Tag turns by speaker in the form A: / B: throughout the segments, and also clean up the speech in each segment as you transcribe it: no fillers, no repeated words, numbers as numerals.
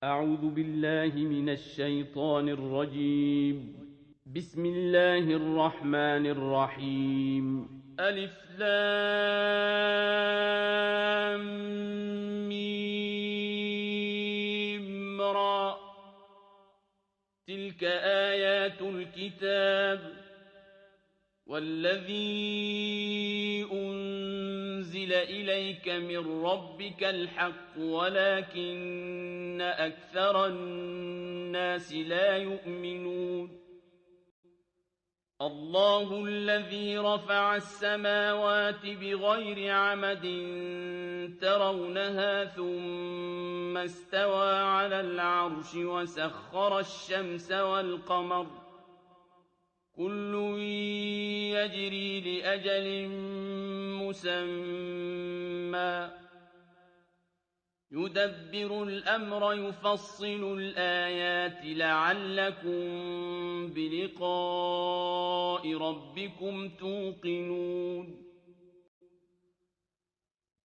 A: أعوذ بالله من الشيطان الرجيم. بسم الله الرحمن الرحيم. ألف لام ميم را. تلك آيات الكتاب والذي أنزل إليك من ربك الحق ولكن أكثر الناس لا يؤمنون. الله الذي رفع السماوات بغير عمد ترونها ثم استوى على العرش وسخر الشمس والقمر كل يجري لأجل مسمى يدبر الأمر يفصل الآيات لعلكم بلقاء ربكم توقنون.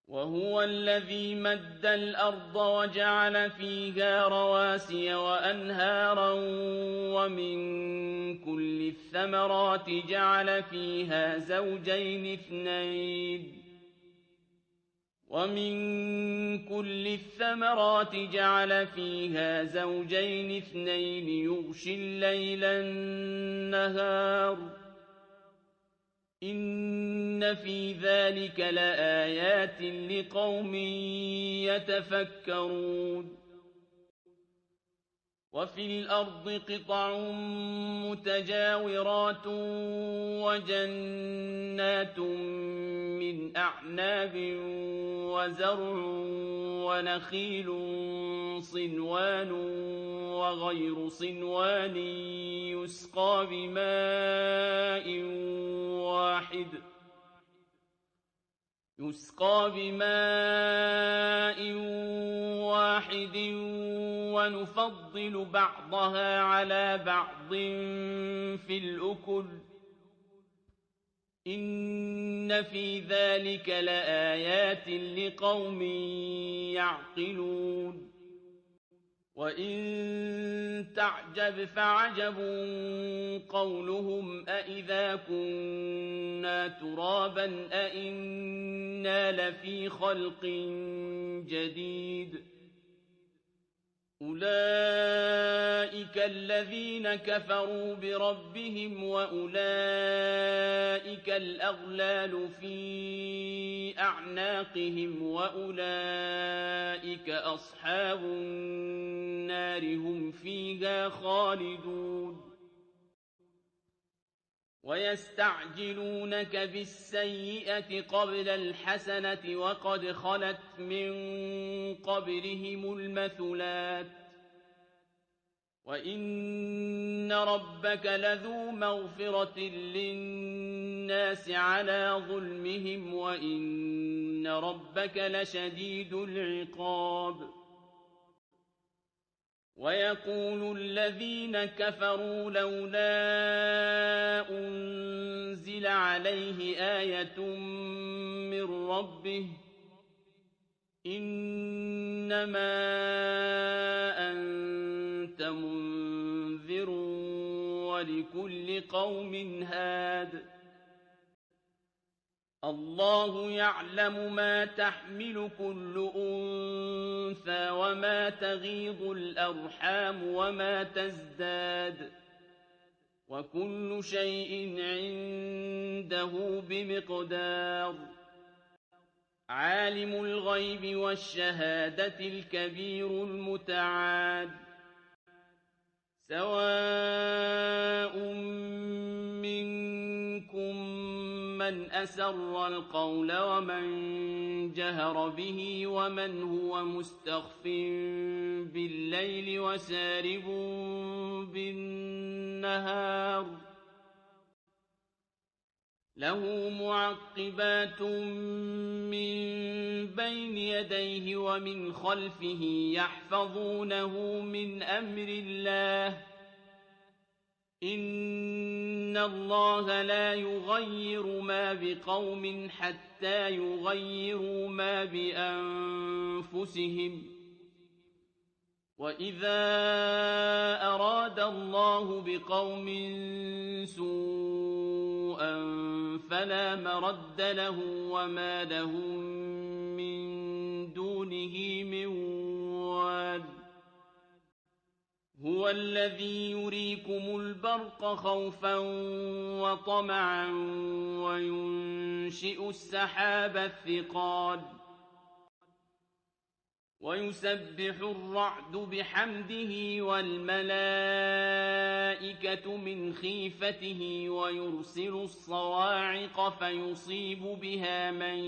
A: وهو الذي مد الأرض وجعل فيها رواسي وأنهارا ومن كل الثمرات جعل فيها زوجين اثنين يغشي الليل النهار إن في ذلك لآيات لقوم يتفكرون. وفي الأرض قطع متجاورات وجنات من أعناب وزرع ونخيل صنوان وغير صنوان يسقى بماء واحد ونفضل بعضها على بعض في الأكل إن في ذلك لآيات لقوم يعقلون. وإن تعجب فعجب قولهم أإذا كنا ترابا أإنا لفي خلق جديد. أولئك الذين كفروا بربهم وأولئك الأغلال في أعناقهم وأولئك أصحاب النار هم فيها خالدون. ويستعجلونك بالسيئة قبل الحسنة وقد خلت من قبلهم المثلات وإن ربك لذو مغفرة للناس على ظلمهم وإن ربك لشديد العقاب. ويقول الذين كفروا لولا أنزل عليه آية من ربه إنما أنت منذر ولكل قوم هاد. الله يعلم ما تحمل كل أنثى وما تغيض الأرحام وما تزداد وكل شيء عنده بمقدار. عالم الغيب والشهادة الكبير المتعال. سواء منكم من أسر القول ومن جهر به ومن هو مستخف بالليل وسارب بالنهار له معقبات من بين يديه ومن خلفه يحفظونه من أمر الله إن الله لا يغير ما بقوم حتى يغيروا ما بأنفسهم وَإِذَا أَرَادَ اللَّهُ بِقَوْمٍ سُوءًا فَلَا مَرَدَّ لَهُ وَمَا لَهُم مِّن دُونِهِ مِن وَالٍ هُوَ الَّذِي يُرِيكُمُ الْبَرْقَ خَوْفًا وَطَمَعًا وَيُنشِئُ السَّحَابَ الثِّقَالَ وَيُسَبِّحُ الرَّعْدُ بِحَمْدِهِ وَالْمَلَائِكَةُ مِنْ خِيفَتِهِ وَيُرْسِلُ الصَّوَاعِقَ فَيُصِيبُ بِهَا مَن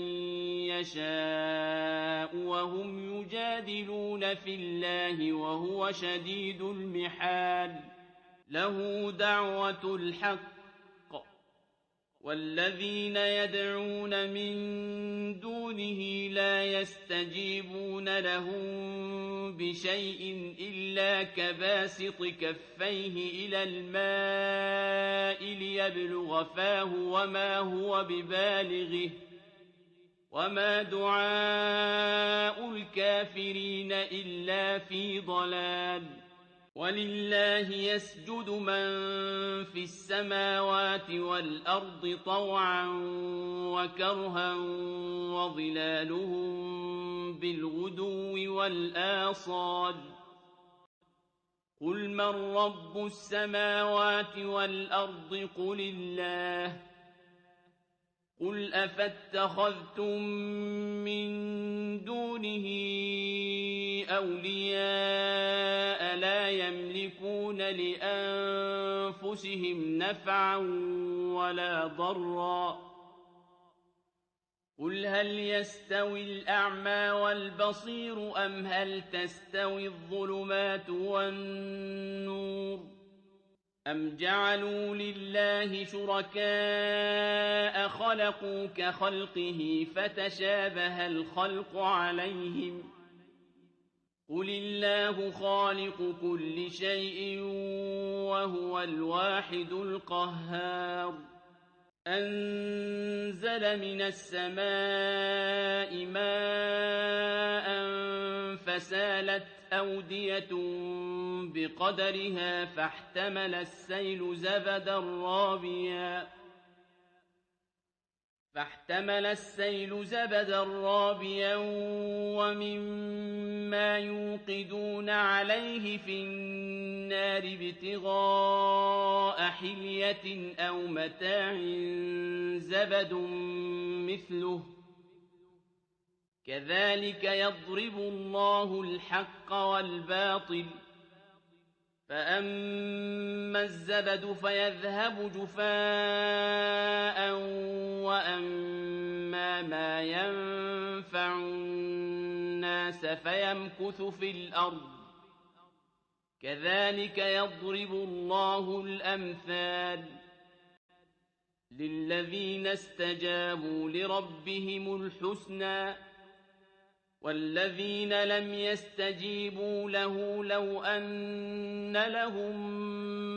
A: يَشَاءُ وَهُمْ يُجَادِلُونَ فِي اللَّهِ وَهُوَ شَدِيدُ الْمِحَالِ لَهُ دَعْوَةُ الْحَقِّ وَالَّذِينَ يَدْعُونَ مِن دُونِهِ لَا يَسْتَجِيبُونَ لَهُم بِشَيْءٍ إِلَّا كَبَاسِطِ كَفَّيْهِ إِلَى الْمَاءِ لِيَبْلُغَ فَاهُ وَمَا هُوَ بِبَالِغِهِ ۚ وَمَا دُعَاءُ الْكَافِرِينَ إِلَّا فِي ضَلَالٍ وَلِلَّهِ يَسْجُدُ مَن فِي السَّمَاوَاتِ وَالْأَرْضِ طَوْعًا وَكَرْهًا وَظِلَالُهُم بِالْغُدُوِّ وَالْآصَالِ قُلْ مَن رَّبُّ السَّمَاوَاتِ وَالْأَرْضِ قُلِ اللَّهُ قُلْ أَفَاتَّخَذْتُم مِّن دُونِهِ أَوْلِيَاءَ لَا يَمْلِكُونَ لِأَنفُسِهِمْ نَفْعًا وَلَا ضَرًّا ۚ قُلْ هَلْ يَسْتَوِي الْأَعْمَىٰ وَالْبَصِيرُ أَمْ هَلْ تَسْتَوِي الظُّلُمَاتُ وَالنُّورُ أَمْ جَعَلُوا لِلَّهِ شُرَكَاءَ خَلَقُوا كَخَلْقِهِ فَتَشَابَهَ الْخَلْقُ عَلَيْهِمْ ۚ قُلِ اللَّهُ خَالِقُ كُلِّ شَيْءٍ وَهُوَ الْوَاحِدُ الْقَهَّارُ أَنزَلَ مِنَ السَّمَاءِ مَاءً فَسَالَتْ أَوْدِيَةٌ بِقَدَرِهَا فَاحْتَمَلَ السَّيْلُ زَبَدًا رَّابِيًا وَمِمَّا يُوقِدُونَ عَلَيْهِ فِي النَّارِ ابْتِغَاءَ حِلْيَةٍ أَوْ مَتَاعٍ زَبَدٌ مِّثْلُهُ ۚ كَذَٰلِكَ يَضْرِبُ اللَّهُ الْحَقَّ وَالْبَاطِلَ ۚ فَأَمَّا الزَّبَدُ فَيَذْهَبُ جُفَاءً وَأَمَّا مَا يَنفَعُ النَّاسَ فَيَمْكُثُ فِي الْأَرْضِ ۚ كَذَٰلِكَ يَضْرِبُ اللَّهُ الْأَمْثَالَ لِلَّذِينَ اسْتَجَابُوا لِرَبِّهِمُ الْحُسْنَىٰ ۚ وَالَّذِينَ لَمْ يَسْتَجِيبُوا لَهُ لَوْ أَنَّ لَهُم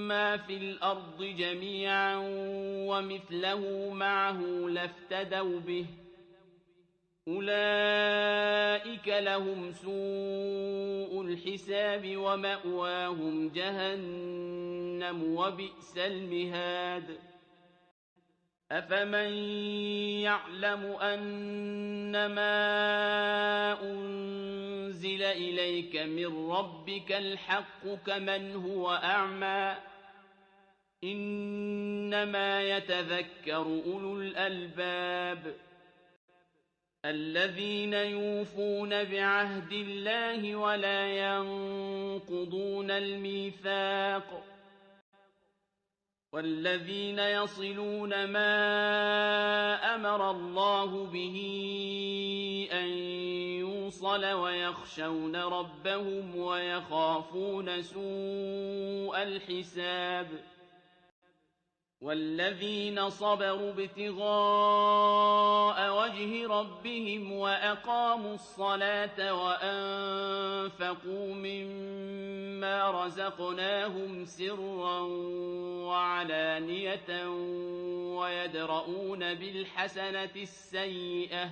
A: مَّا فِي الْأَرْضِ جَمِيعًا وَمِثْلَهُ مَعَهُ لَافْتَدَوْا بِهِ ۚ أُولَٰئِكَ لَهُمْ سُوءُ الْحِسَابِ وَمَأْوَاهُمْ جَهَنَّمُ ۖ وَبِئْسَ الْمِهَادُ أَفَمَن يَعْلَمُ أَنَّمَا أُنزِلَ إِلَيْكَ مِن رَّبِّكَ الْحَقُّ كَمَنْ هُوَ أَعْمَىٰ ۚ إِنَّمَا يَتَذَكَّرُ أُولُو الْأَلْبَابِ الَّذِينَ يُوفُونَ بِعَهْدِ اللَّهِ وَلَا يَنقُضُونَ الْمِيثَاقَ وَالَّذِينَ يَصِلُونَ مَا أَمَرَ اللَّهُ بِهِ أَن يُوصَلَ وَيَخْشَوْنَ رَبَّهُمْ وَيَخَافُونَ سُوءَ الْحِسَابِ وَالَّذِينَ صَبَرُوا ابْتِغَاءَ وَجْهِ رَبِّهِمْ وَأَقَامُوا الصَّلَاةَ وَأَنفَقُوا مِمَّا رَزَقْنَاهُمْ سِرًّا وَعَلَانِيَةً وَيَدْرَءُونَ بِالْحَسَنَةِ السَّيِّئَةَ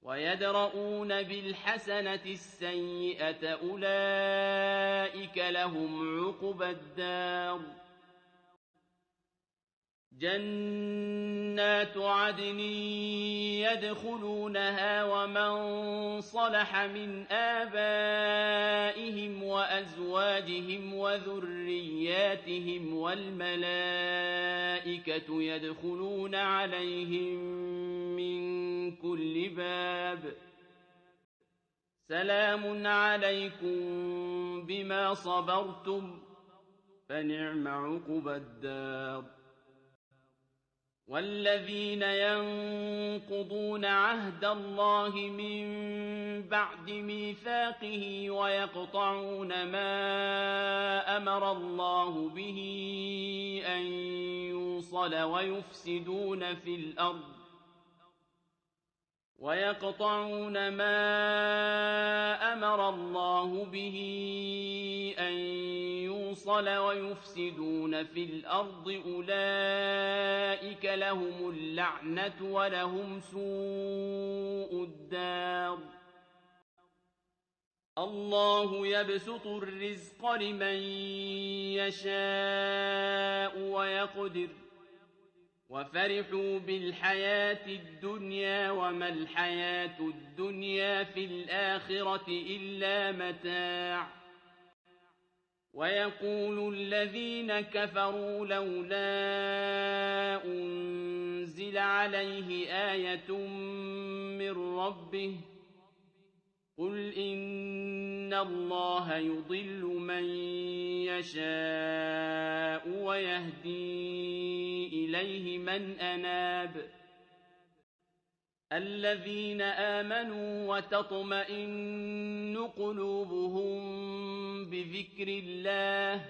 A: ويدرؤون بالحسنة السيئة أولئك لهم عقبى الدار جنات عدن يدخلونها ومن صلح من آبائهم وأزواجهم وذرياتهم والملائكة يدخلون عليهم من كل باب سلام عليكم بما صبرتم فنعم عقبى الدار والذين ينقضون عهد الله من بعد ميثاقه ويقطعون ما أمر الله به أن يوصل ويفسدون في الأرض أولئك لهم اللعنة ولهم سوء الدار الله يبسط الرزق لمن يشاء ويقدر وفرحوا بالحياة الدنيا وما الحياة الدنيا في الآخرة إلا متاع ويقول الذين كفروا لولا أنزل عليه آية من ربه قل إن الله يضل من يشاء ويهدي إليه من أناب الذين آمنوا وتطمئن قلوبهم بذكر الله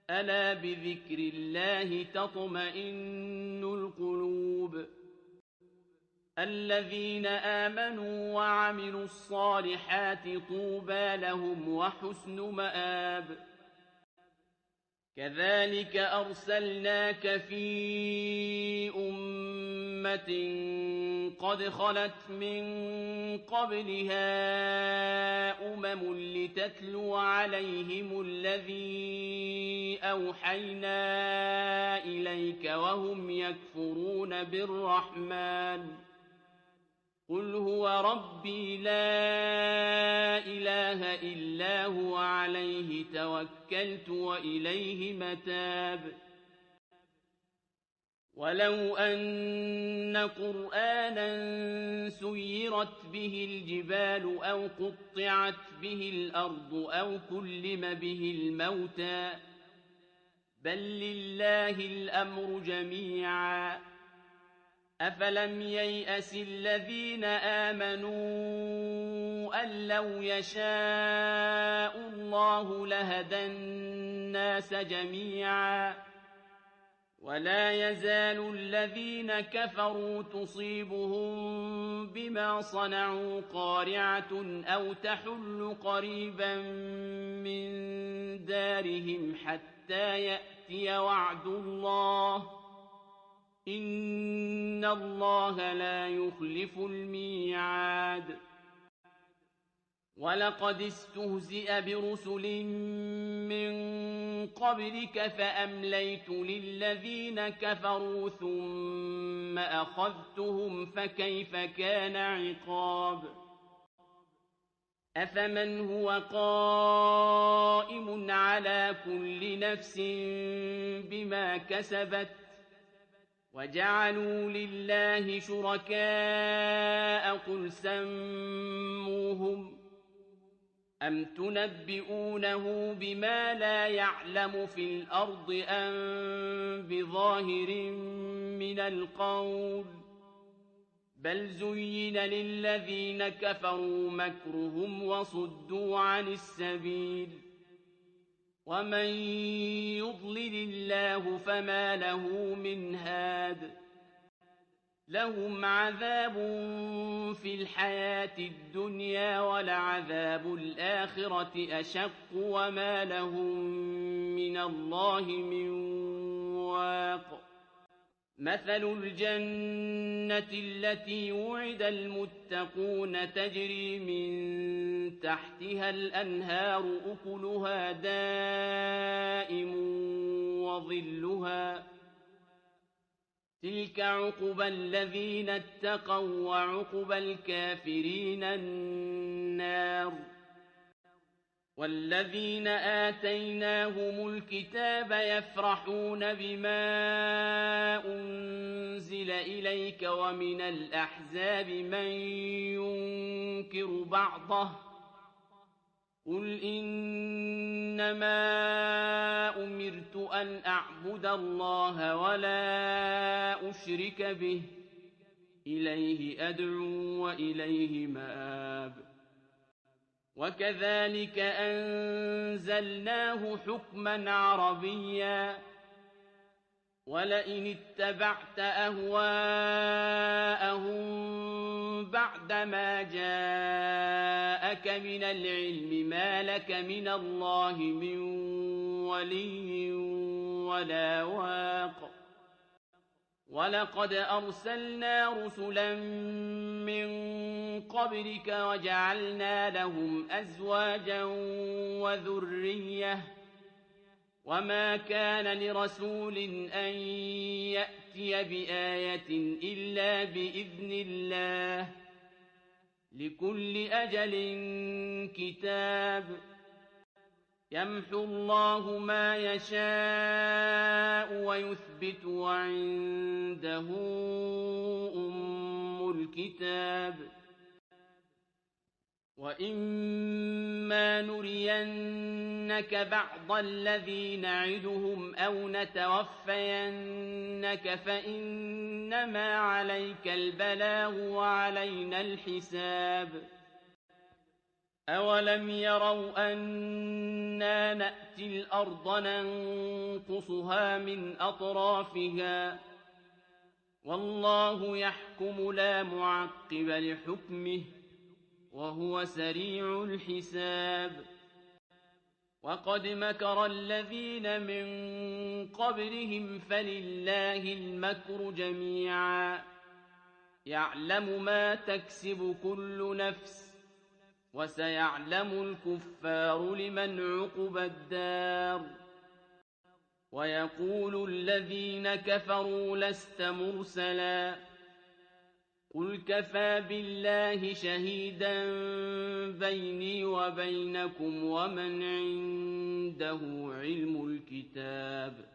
A: ألا بذكر الله تطمئن القلوب الذين آمنوا وعملوا الصالحات طوبى لهم وحسن مآب كذلك أرسلناك في أمة قد خلت من قبلها لتتلو عليهم الذي أوحينا إليك وهم يكفرون بالرحمن قل هو ربي لا إله إلا هو عليه توكلت وإليه متاب ولو أن قرآنا سيرت به الجبال أو قطعت به الأرض أو كلم به الموتى بل لله الأمر جميعا أفلم ييأس الذين آمنوا أن لو يشاء الله لهدى الناس جميعا ولا يزال الذين كفروا تصيبهم بما صنعوا قارعة أو تحل قريبا من دارهم حتى يأتي وعد الله إن الله لا يخلف الميعاد ولقد استهزئ برسل من قبلك فأمليت للذين كفروا ثم أخذتهم فكيف كان عقاب أفمن هو قائم على كل نفس بما كسبت وجعلوا لله شركاء قل سموهم أم تنبئونه بما لا يعلم في الأرض أم بظاهر من القول بل زين للذين كفروا مكرهم وصدوا عن السبيل ومن يضلل الله فما له من هاد لهم عذاب في الحياة الدنيا ولعذاب الآخرة أشق وما لهم من الله من واق مثل الجنة التي وعد المتقون تجري من تحتها الأنهار أكلها دائم وظلها تلك عقبى الذين اتقوا وعقبى الكافرين النار والذين آتيناهم الكتاب يفرحون بما أنزل إليك ومن الأحزاب من ينكر بعضه قل إنما أمرت أن أعبد الله ولا أشرك به إليه أدعو وإليه مآب وكذلك أنزلناه حكما عربيا ولئن اتبعت أهواءهم بعدما جاءك من العلم ما لك من الله من ولي ولا واق ولقد أرسلنا رسلا من قبلك وجعلنا لهم أزواجا وذرية وما كان لرسول أن يأتي بآية إلا بإذن الله لكل أجل كتاب يمحو الله ما يشاء ويثبت وعنده أم الكتاب وإما نرينك بعض الذي نعدهم أو نتوفينك فإنما عليك البلاغ وعلينا الحساب أولم يروا أنا نأتي الأرض ننقصها من أطرافها والله يحكم لا معقب لحكمه وهو سريع الحساب وقد مكر الذين من قبلهم فلله المكر جميعا يعلم ما تكسب كل نفس وسيعلم الكفار لمن عقبى الدار ويقول الذين كفروا لست مرسلا قل كفى بالله شهيدا بيني وبينكم ومن عنده علم الكتاب